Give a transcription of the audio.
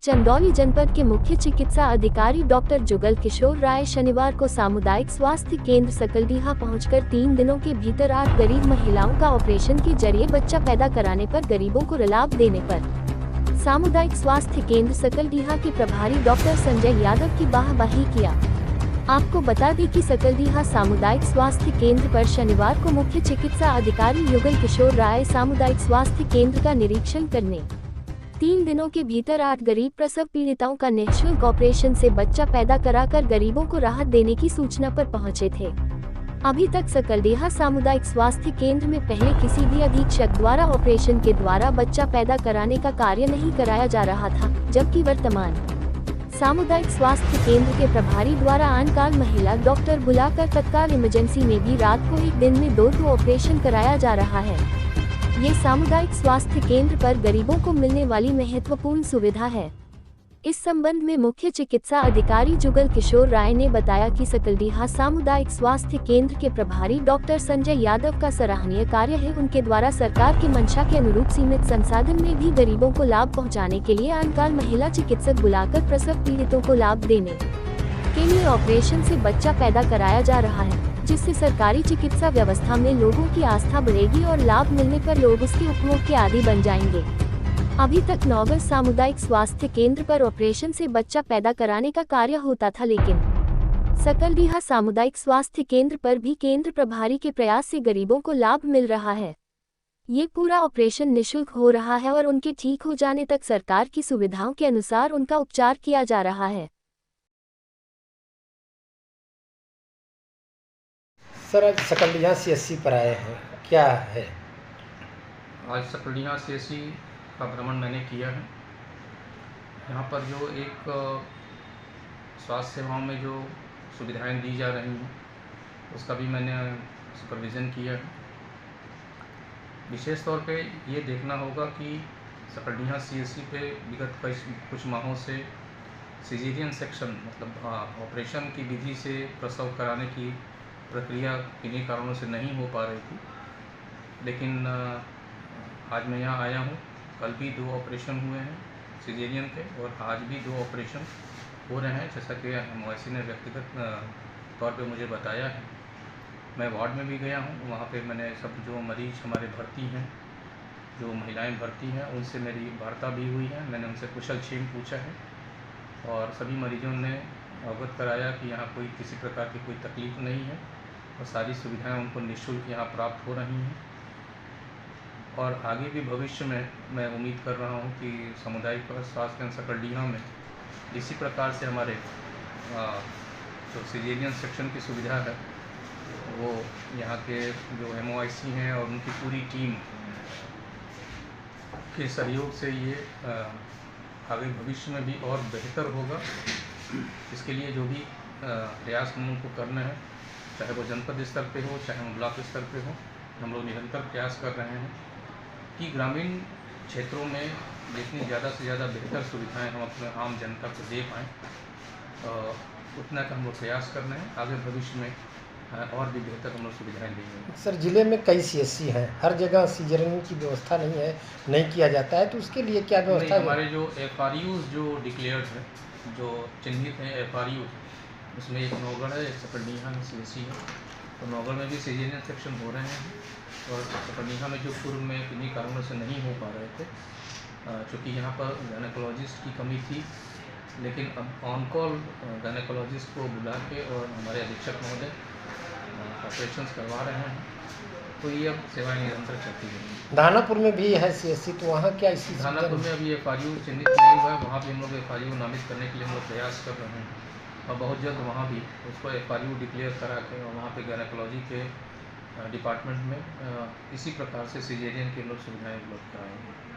चंदौली जनपद के मुख्य चिकित्सा अधिकारी डॉक्टर जुगल किशोर राय शनिवार को सामुदायिक स्वास्थ्य केंद्र सकलडीहा पहुंचकर 3 दिनों के भीतर 8 गरीब महिलाओं का ऑपरेशन के जरिए बच्चा पैदा कराने पर गरीबों को लाभ देने पर सामुदायिक स्वास्थ्य केंद्र सकलडीहा के प्रभारी डॉक्टर संजय यादव की वाहवाही किया। आपको बता दें कि सकलडीहा सामुदायिक स्वास्थ्य केंद्र पर शनिवार को मुख्य चिकित्सा अधिकारी युगल किशोर राय सामुदायिक स्वास्थ्य केंद्र का निरीक्षण करने 3 दिनों के भीतर 8 गरीब प्रसव पीड़िताओं का निःशुल्क ऑपरेशन से बच्चा पैदा कराकर गरीबों को राहत देने की सूचना पर पहुंचे थे। अभी तक सकलडीहा सामुदायिक स्वास्थ्य केंद्र में पहले किसी भी अधीक्षक द्वारा ऑपरेशन के द्वारा बच्चा पैदा कराने का कार्य नहीं कराया जा रहा था, जबकि वर्तमान सामुदायिक स्वास्थ्य केंद्र के प्रभारी द्वारा आनकाल महिला डॉक्टर बुलाकर तत्काल इमरजेंसी में भी रात को एक दिन में 2 ऑपरेशन कराया जा रहा है। ये सामुदायिक स्वास्थ्य केंद्र पर गरीबों को मिलने वाली महत्वपूर्ण सुविधा है। इस संबंध में मुख्य चिकित्सा अधिकारी जुगल किशोर राय ने बताया कि सकलडीहा सामुदायिक स्वास्थ्य केंद्र के प्रभारी डॉक्टर संजय यादव का सराहनीय कार्य है। उनके द्वारा सरकार की मंशा के अनुरूप सीमित संसाधन में भी गरीबों को लाभ पहुंचाने के लिए आनकाल महिला चिकित्सक बुलाकर प्रसव पीड़ितों को लाभ देने के लिए ऑपरेशन से बच्चा पैदा कराया जा रहा है, जिससे सरकारी चिकित्सा व्यवस्था में लोगों की आस्था बढ़ेगी और लाभ मिलने पर लोग उसके उपयोग के आदी बन जाएंगे। अभी तक नौगढ़ सामुदायिक स्वास्थ्य केंद्र पर ऑपरेशन से बच्चा पैदा कराने का कार्य होता था, लेकिन सकलडीहा सामुदायिक स्वास्थ्य केंद्र पर भी केंद्र प्रभारी के प्रयास से गरीबों को लाभ मिल रहा है। ये पूरा ऑपरेशन निःशुल्क हो रहा है और उनके ठीक हो जाने तक सरकार की सुविधाओं के अनुसार उनका उपचार किया जा रहा है। सर, आज सकलडीहा CSC पर आए हैं, क्या है? आज सकलडीहा CSC का भ्रमण मैंने किया है। यहाँ पर जो एक स्वास्थ्य सेवाओं में जो सुविधाएं दी जा रही हैं उसका भी मैंने सुपरविज़न किया है। विशेष तौर पे ये देखना होगा कि सकलडीहा CSC पे विगत कुछ माहों से सिजेरियन सेक्शन मतलब ऑपरेशन की विधि से प्रसव कराने की प्रक्रिया किन्हीं कारणों से नहीं हो पा रही थी, लेकिन आज मैं यहाँ आया हूँ। कल भी 2 ऑपरेशन हुए हैं सिजेरियन के और आज भी 2 ऑपरेशन हो रहे हैं, जैसा कि MOIC ने व्यक्तिगत तौर पे मुझे बताया है। मैं वार्ड में भी गया हूँ, वहाँ पे मैंने सब जो मरीज़ हमारे भर्ती हैं, जो महिलाएं भर्ती हैं, उनसे मेरी वार्ता भी हुई है। मैंने उनसे कुशल क्षेम पूछा है और सभी मरीजों ने अवगत कराया कि यहाँ कोई किसी प्रकार की कोई तकलीफ़ नहीं है और सारी सुविधाएं उनको निःशुल्क यहाँ प्राप्त हो रही हैं। और आगे भी भविष्य में मैं उम्मीद कर रहा हूँ कि सामुदायिक स्वास्थ्य केंद्र सकलडीहा में इसी प्रकार से हमारे जो सिजेरियन सेक्शन की सुविधा है वो यहाँ के जो MOIC हैं और उनकी पूरी टीम के सहयोग से ये आगे भविष्य में भी और बेहतर होगा। इसके लिए जो भी प्रयास हम उनको करना है, चाहे वो जनपद स्तर पे हो चाहे हम ब्लॉक स्तर पे हो, हम लोग निरंतर प्रयास कर रहे हैं कि ग्रामीण क्षेत्रों में जितनी ज़्यादा से ज़्यादा बेहतर सुविधाएं हम अपने आम जनता को दे पाएँ, उतना का हम लोग प्रयास कर रहे हैं। आगे भविष्य में और भी बेहतर हम लोग सुविधाएँ देंगे। सर, ज़िले में कई CSC हैं, हर जगह सिजेरियन की व्यवस्था नहीं है, नहीं किया जाता है, तो उसके लिए क्या व्यवस्था है? हमारे जो FRUs जो डिक्लेयर्ड है, जो चिन्हित हैं FRUs, उसमें एक नौगढ़ है, एक सकलडीहा CSC है। तो नौगढ़ में भी सिजेरियन सेक्शन हो रहे हैं और सकलडीहा में जो पूर्व में किन्हीं कारणों से नहीं हो पा रहे थे, चूँकि यहाँ पर गायनेकोलॉजिस्ट की कमी थी, लेकिन अब ऑन कॉल गायनेकोलॉजिस्ट को बुला के और हमारे अधीक्षक महोदय ऑपरेशंस करवा रहे हैं, तो ये अब सेवाएं निरंतर चलती रहेंगी। दानापुर में भी है CSC, तो वहाँ क्या इसी? दानापुर में अभी FRU चिन्हित नहीं हुआ है, वहाँ भी हम लोग FRU नामित करने के लिए हम लोग प्रयास कर रहे हैं और बहुत जल्द वहाँ भी उसको FRU डिक्लेयर करा के और वहाँ पे गायनेकोलॉजी के डिपार्टमेंट में इसी प्रकार से सिजेरियन की हम लोग सुविधाएँ उपलब्ध कराएंगे।